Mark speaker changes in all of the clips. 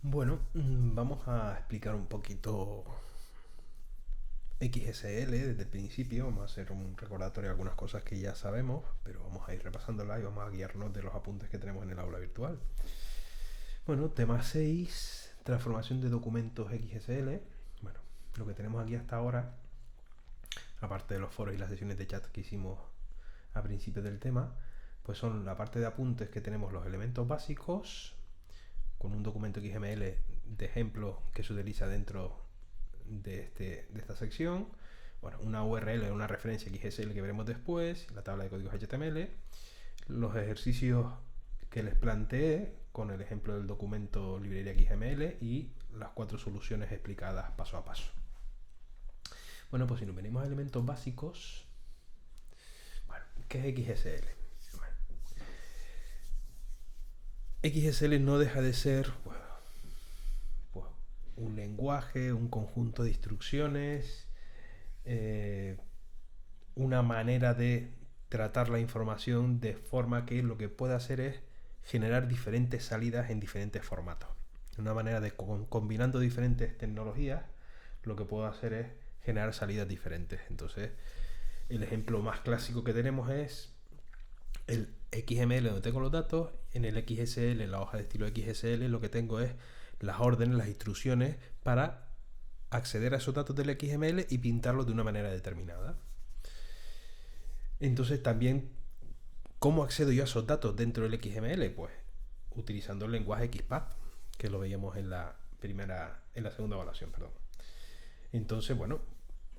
Speaker 1: Bueno, vamos a explicar un poquito XSL desde el principio. Vamos a hacer un recordatorio de algunas cosas que ya sabemos, pero vamos a ir repasándolas y vamos a guiarnos de los apuntes que tenemos en el aula virtual. Bueno, tema 6, transformación de documentos XSL. Bueno, lo que tenemos aquí hasta ahora, aparte de los foros y las sesiones de chat que hicimos a principio del tema, pues son la parte de apuntes que tenemos los elementos básicos, con un documento XML de ejemplo que se utiliza dentro de esta sección. Bueno, una URL, una referencia XSL que veremos después, la tabla de códigos HTML, los ejercicios que les planteé con el ejemplo del documento librería XML y las 4 soluciones explicadas paso a paso. Bueno, pues si nos venimos a elementos básicos, bueno, ¿qué es XSL? Bueno, XSL no deja de ser pues, un lenguaje, un conjunto de instrucciones, una manera de tratar la información de forma que lo que puede hacer es generar diferentes salidas en diferentes formatos. Una manera de combinando diferentes tecnologías, lo que puedo hacer es generar salidas diferentes. Entonces, el ejemplo más clásico que tenemos es el XML donde tengo los datos. En el XSL, la hoja de estilo XSL, lo que tengo es las órdenes, las instrucciones para acceder a esos datos del XML y pintarlos de una manera determinada. Entonces también, ¿cómo accedo yo a esos datos dentro del XML? Pues utilizando el lenguaje XPath, que lo veíamos en la segunda evaluación, perdón. Entonces, bueno,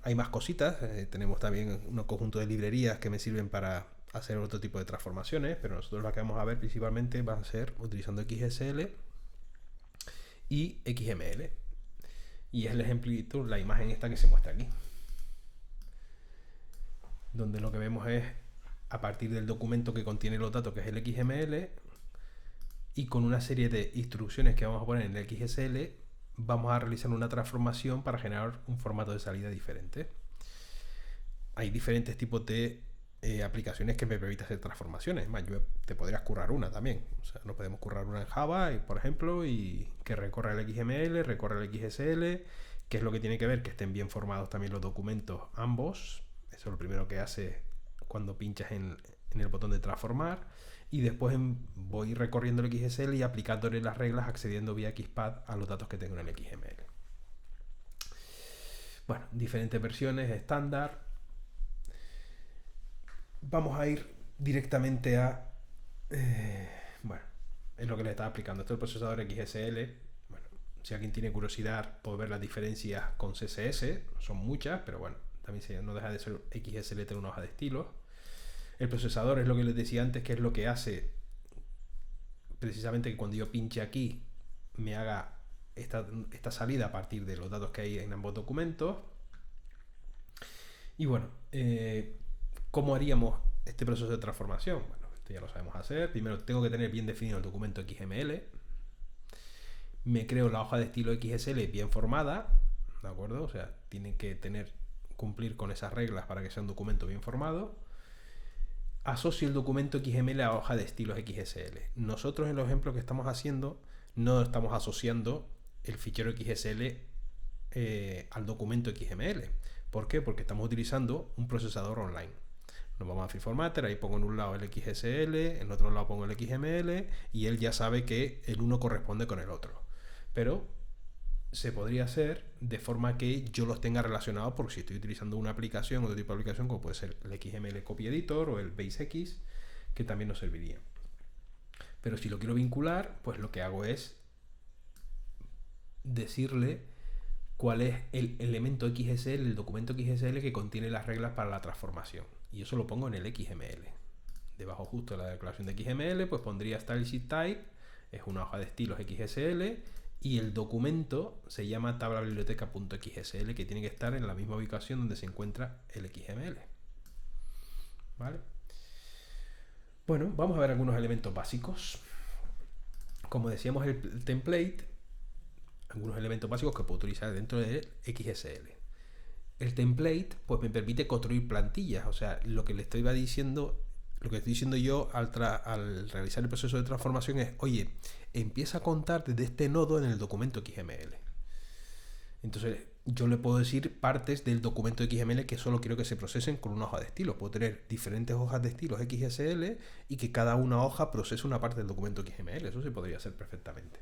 Speaker 1: hay más cositas. Tenemos también un conjunto de librerías que me sirven para hacer otro tipo de transformaciones, pero nosotros lo que vamos a ver principalmente va a ser utilizando XSL y XML. Y es el ejemplito, la imagen esta que se muestra aquí, donde lo que vemos es a partir del documento que contiene los datos, que es el XML, y con una serie de instrucciones que vamos a poner en el XSL, vamos a realizar una transformación para generar un formato de salida diferente. Hay diferentes tipos de aplicaciones que me permiten hacer transformaciones. Más, yo te podrías currar una también. O sea, nos podemos currar una en Java, por ejemplo, y que recorra el XML, recorra el XSL, que es lo que tiene que ver que estén bien formados también los documentos ambos. Eso es lo primero que hace cuando pinchas en el botón de transformar. Y después voy recorriendo el XSL y aplicándole las reglas, accediendo vía XPath a los datos que tengo en el XML. Bueno, diferentes versiones, estándar. Vamos a ir directamente a... bueno, es lo que le estaba explicando. Esto es el procesador XSL. Bueno, si alguien tiene curiosidad por ver las diferencias con CSS, son muchas, pero bueno, también no deja de ser XSL, tener una hoja de estilos. El procesador es lo que les decía antes, que es lo que hace precisamente que cuando yo pinche aquí me haga esta salida a partir de los datos que hay en ambos documentos. Y bueno, ¿cómo haríamos este proceso de transformación? Bueno, esto ya lo sabemos hacer. Primero tengo que tener bien definido el documento XML. Me creo la hoja de estilo XSL bien formada, ¿de acuerdo? O sea, tiene que cumplir con esas reglas para que sea un documento bien formado. Asocio el documento XML a la hoja de estilos XSL. Nosotros en los ejemplos que estamos haciendo no estamos asociando el fichero XSL al documento XML. ¿Por qué? Porque estamos utilizando un procesador online. Nos vamos a Free Formatter, ahí pongo en un lado el XSL, en el otro lado pongo el XML y él ya sabe que el uno corresponde con el otro. Pero se podría hacer de forma que yo los tenga relacionados, porque si estoy utilizando una aplicación, otro tipo de aplicación, como puede ser el XML Copy Editor o el BaseX, que también nos serviría. Pero si lo quiero vincular, pues lo que hago es decirle cuál es el elemento XSL, el documento XSL que contiene las reglas para la transformación. Y eso lo pongo en el XML. Debajo justo de la declaración de XML, pues pondría Style Sheet Type, es una hoja de estilos XSL, y el documento se llama tablabiblioteca.xsl, que tiene que estar en la misma ubicación donde se encuentra el XML. ¿Vale? Bueno, vamos a ver algunos elementos básicos. Como decíamos, el template, algunos elementos básicos que puedo utilizar dentro de XSL. El template pues me permite construir plantillas, o sea, lo que le estoy diciendo, lo que estoy diciendo yo al realizar el proceso de transformación es, oye, empieza a contar desde este nodo en el documento XML. Entonces, yo le puedo decir partes del documento XML que solo quiero que se procesen con una hoja de estilo. Puedo tener diferentes hojas de estilos XSL y que cada una hoja procese una parte del documento XML. Eso se podría hacer perfectamente.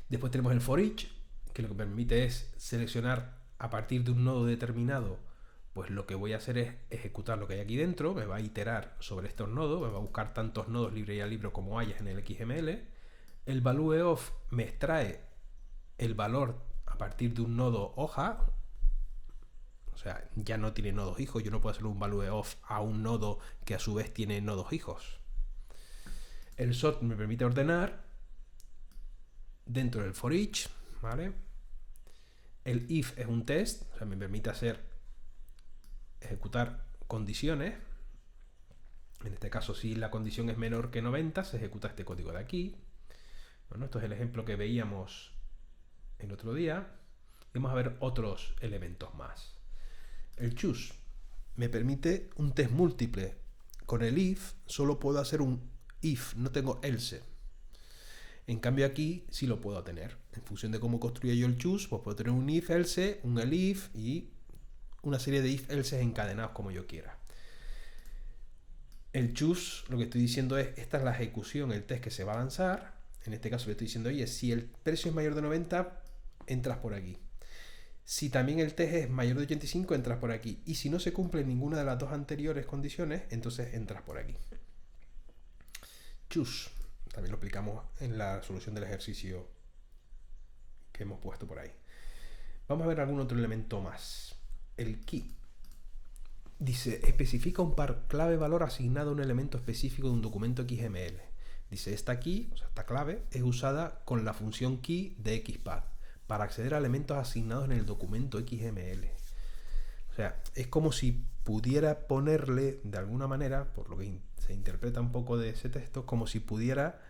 Speaker 1: Después tenemos el for each, que lo que permite es seleccionar a partir de un nodo determinado. Pues lo que voy a hacer es ejecutar lo que hay aquí dentro, me va a iterar sobre estos nodos, me va a buscar tantos nodos librería libre como hayas en el XML. El value of me extrae el valor a partir de un nodo hoja, o sea, ya no tiene nodos hijos, yo no puedo hacer un value of a un nodo que a su vez tiene nodos hijos. El sort me permite ordenar dentro del for each, ¿vale? El if es un test, o sea, me permite ejecutar condiciones. En este caso, si la condición es menor que 90, se ejecuta este código de aquí. Bueno, esto es el ejemplo que veíamos el otro día. Vamos a ver otros elementos más. El choose me permite un test múltiple. Con el if solo puedo hacer un if, no tengo else. En cambio aquí sí lo puedo tener. En función de cómo construya yo el choose, pues puedo tener un if else, un elif y una serie de if elses encadenados como yo quiera. El choose, lo que estoy diciendo es, esta es la ejecución, el test que se va a lanzar. En este caso le estoy diciendo, oye, si el precio es mayor de 90, entras por aquí. Si también el test es mayor de 85, entras por aquí. Y si no se cumple ninguna de las dos anteriores condiciones, entonces entras por aquí. Choose. También lo aplicamos en la solución del ejercicio que hemos puesto por ahí. Vamos a ver algún otro elemento más. El key. Dice, especifica un par clave-valor asignado a un elemento específico de un documento XML. Dice, esta key, o sea, esta clave, es usada con la función key de XPath para acceder a elementos asignados en el documento XML. O sea, es como si pudiera ponerle, de alguna manera, por lo que se interpreta un poco de ese texto, como si pudiera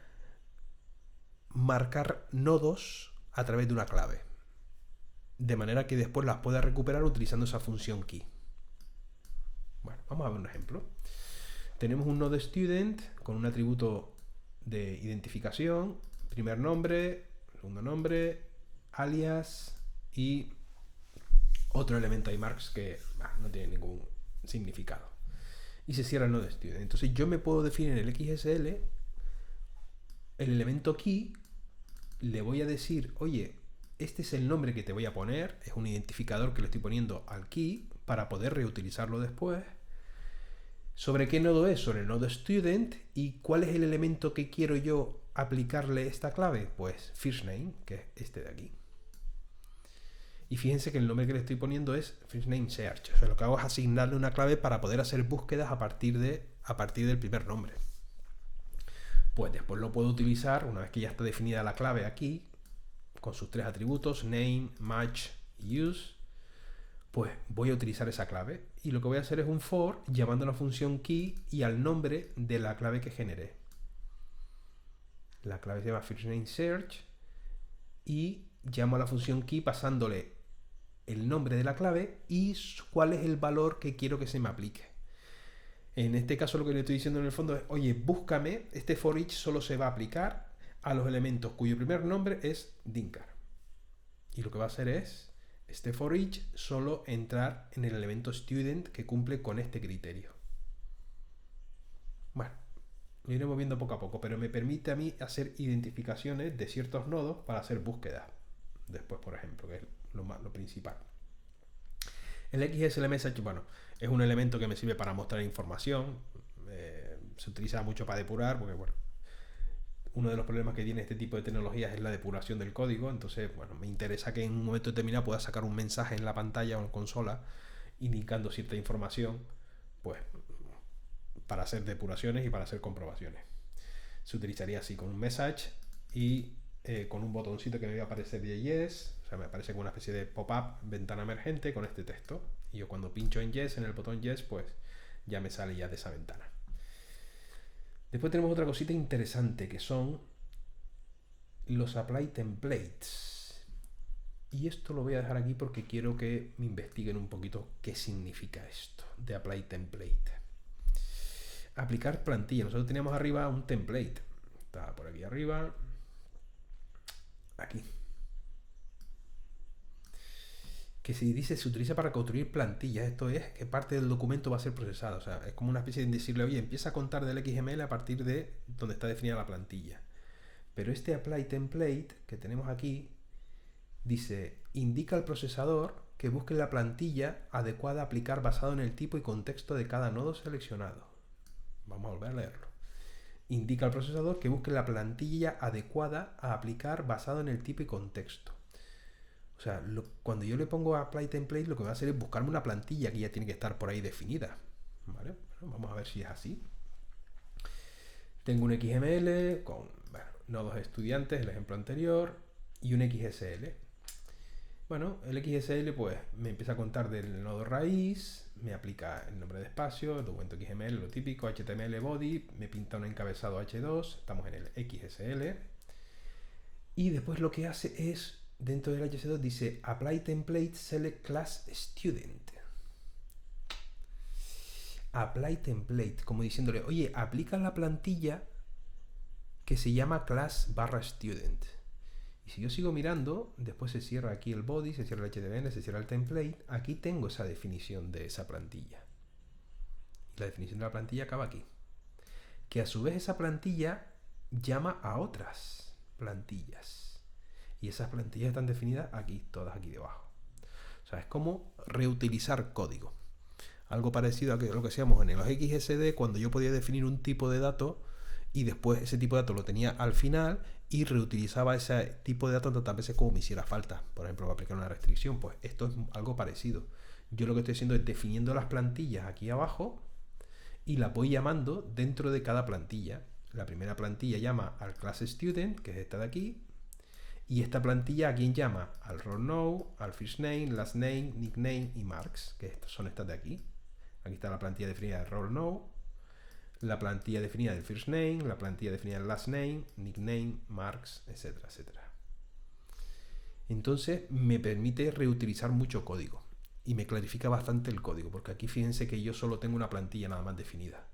Speaker 1: marcar nodos a través de una clave. De manera que después las pueda recuperar utilizando esa función key. Bueno, vamos a ver un ejemplo. Tenemos un nodo student con un atributo de identificación, primer nombre, segundo nombre, alias y otro elemento iMarks que no tiene ningún significado. Y se cierra el nodo student. Entonces yo me puedo definir en el XSL el elemento key, le voy a decir, oye, este es el nombre que te voy a poner, es un identificador que le estoy poniendo al key para poder reutilizarlo después. ¿Sobre qué nodo es? Sobre el nodo student. ¿Y cuál es el elemento que quiero yo aplicarle esta clave? Pues first name, que es este de aquí. Y fíjense que el nombre que le estoy poniendo es first name search. O sea, lo que hago es asignarle una clave para poder hacer búsquedas a partir del primer nombre. Pues después lo puedo utilizar, una vez que ya está definida la clave aquí, con sus tres atributos, name, match y use, pues voy a utilizar esa clave. Y lo que voy a hacer es un for llamando a la función key y al nombre de la clave que generé. La clave se llama firstNameSearch y llamo a la función key pasándole el nombre de la clave y cuál es el valor que quiero que se me aplique. En este caso lo que le estoy diciendo en el fondo es, oye, búscame, este for each solo se va a aplicar a los elementos cuyo primer nombre es Dinkar. Y lo que va a hacer es, este for each solo entrar en el elemento student que cumple con este criterio. Bueno, lo iremos viendo poco a poco, pero me permite a mí hacer identificaciones de ciertos nodos para hacer búsquedas. Después, por ejemplo, que es lo principal. El XSLMessage, bueno, es un elemento que me sirve para mostrar información. Se utiliza mucho para depurar, porque bueno, uno de los problemas que tiene este tipo de tecnologías es la depuración del código. Entonces, bueno, me interesa que en un momento determinado pueda sacar un mensaje en la pantalla o en consola indicando cierta información, pues para hacer depuraciones y para hacer comprobaciones. Se utilizaría así, con un message y con un botoncito que me va a aparecer de yes, o sea, me aparece como una especie de pop-up, ventana emergente con este texto. Y yo cuando pincho en yes, en el botón yes, pues ya me sale ya de esa ventana. Después tenemos otra cosita interesante que son los apply templates. Y esto lo voy a dejar aquí porque quiero que me investiguen un poquito qué significa esto de apply template. aplicar plantilla. Nosotros teníamos arriba un template. Está por aquí arriba. Aquí. Que se dice, se utiliza para construir plantillas. Esto es que parte del documento va a ser procesada. O sea, es como una especie de decirle, oye, empieza a contar del XML a partir de donde está definida la plantilla. Pero este apply template que tenemos aquí dice, indica al procesador que busque la plantilla adecuada a aplicar basado en el tipo y contexto de cada nodo seleccionado. Vamos a volver a leerlo. Indica al procesador que busque la plantilla adecuada a aplicar basado en el tipo y contexto. O sea, cuando yo le pongo apply template, lo que va a hacer es buscarme una plantilla que ya tiene que estar por ahí definida. ¿Vale? Bueno, vamos a ver si es así. Tengo un XML con nodos estudiantes, el ejemplo anterior, y un XSL. Bueno, el XSL pues me empieza a contar del nodo raíz, me aplica el nombre de espacio, el documento XML, lo típico, HTML body, me pinta un encabezado H2, estamos en el XSL. Y después lo que hace es, dentro del H2 dice apply template select class student. Apply template, como diciéndole, oye, aplica la plantilla que se llama class barra student. Y si yo sigo mirando, después se cierra aquí el body, se cierra el HTML, se cierra el template. Aquí tengo esa definición de esa plantilla. Y la definición de la plantilla acaba aquí. Que a su vez esa plantilla llama a otras plantillas. Y esas plantillas están definidas aquí, todas aquí debajo. O sea, es como reutilizar código. Algo parecido a lo que hacíamos en los XSD, cuando yo podía definir un tipo de dato y después ese tipo de datos lo tenía al final y reutilizaba ese tipo de datos tantas veces como me hiciera falta. Por ejemplo, para aplicar una restricción, pues esto es algo parecido. Yo lo que estoy haciendo es definiendo las plantillas aquí abajo y las voy llamando dentro de cada plantilla. La primera plantilla llama al class student, que es esta de aquí, y esta plantilla a quién llama, al roll name, al first name, last name, nickname y marks, que son estas de aquí. Aquí está la plantilla definida del roll name, la plantilla definida del first name, la plantilla definida del last name, nickname, marks, etcétera, etcétera. Entonces me permite reutilizar mucho código y me clarifica bastante el código, porque aquí fíjense que yo solo tengo una plantilla nada más definida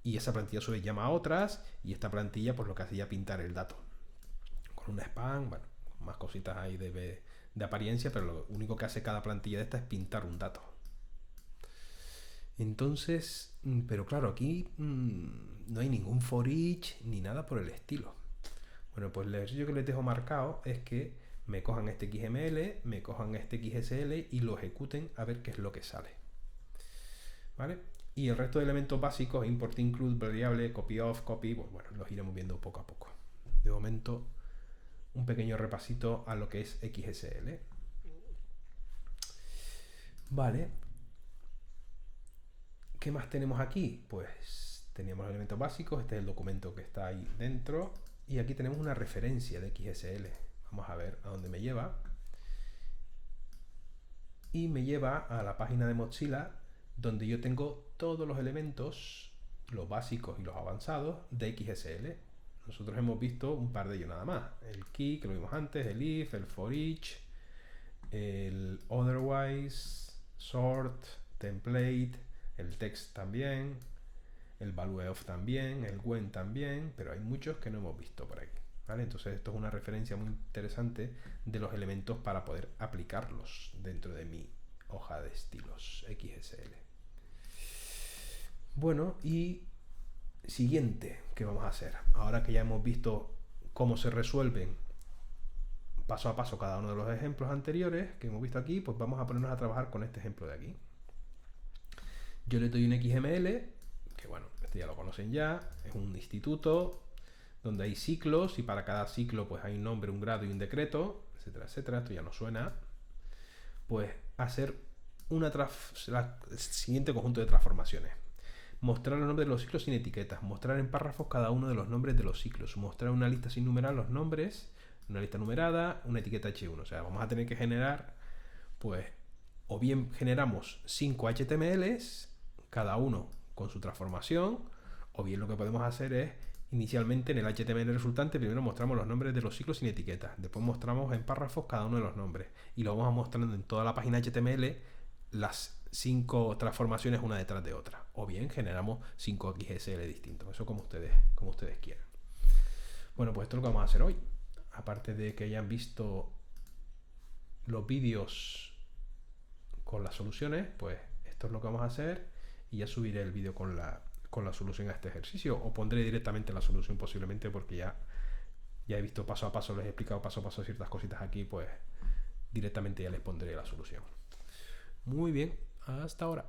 Speaker 1: y esa plantilla a su vez llama a otras y esta plantilla pues lo que hace ya pintar el dato con una span, bueno, más cositas ahí de apariencia, pero lo único que hace cada plantilla de esta es pintar un dato. Entonces, pero claro, aquí no hay ningún for each ni nada por el estilo. Bueno, pues el ejercicio que les dejo marcado es que me cojan este XML, me cojan este XSL y lo ejecuten a ver qué es lo que sale. ¿Vale? Y el resto de elementos básicos, import, include, variable, copy off, copy, pues bueno, los iremos viendo poco a poco. De momento, un pequeño repasito a lo que es XSL. Vale. ¿Qué más tenemos aquí? Pues teníamos los elementos básicos, este es el documento que está ahí dentro y aquí tenemos una referencia de XSL. Vamos a ver a dónde me lleva. Y me lleva a la página de Mozilla donde yo tengo todos los elementos, los básicos y los avanzados de XSL. Nosotros hemos visto un par de ellos nada más. El key, que lo vimos antes, el if, el for each, el otherwise, sort, template, el text también, el value of también, el when también, pero hay muchos que no hemos visto por aquí, ¿vale? Entonces esto es una referencia muy interesante de los elementos para poder aplicarlos dentro de mi hoja de estilos XSL. Bueno, y siguiente que vamos a hacer, ahora que ya hemos visto cómo se resuelven paso a paso cada uno de los ejemplos anteriores que hemos visto aquí, pues vamos a ponernos a trabajar con este ejemplo de aquí. Yo le doy un XML, que bueno, este ya lo conocen ya, es un instituto donde hay ciclos y para cada ciclo pues hay un nombre, un grado y un decreto, etcétera, etcétera. Esto ya nos suena. Pues hacer el siguiente conjunto de transformaciones. Mostrar los nombres de los ciclos sin etiquetas, mostrar en párrafos cada uno de los nombres de los ciclos, mostrar una lista sin numerar los nombres, una lista numerada, una etiqueta H1. O sea, vamos a tener que generar, pues, o bien generamos 5 HTMLs, cada uno con su transformación, o bien lo que podemos hacer es, inicialmente en el HTML resultante, primero mostramos los nombres de los ciclos sin etiquetas, después mostramos en párrafos cada uno de los nombres, y lo vamos a mostrando en toda la página HTML las 5 transformaciones una detrás de otra. O bien generamos 5 XSL distintos. Eso como ustedes quieran. Bueno, pues esto es lo que vamos a hacer hoy. Aparte de que hayan visto los vídeos con las soluciones, pues esto es lo que vamos a hacer. Y ya subiré el vídeo con la solución a este ejercicio. O pondré directamente la solución posiblemente, porque ya he visto paso a paso, les he explicado paso a paso ciertas cositas aquí, pues directamente ya les pondré la solución. Muy bien, hasta ahora.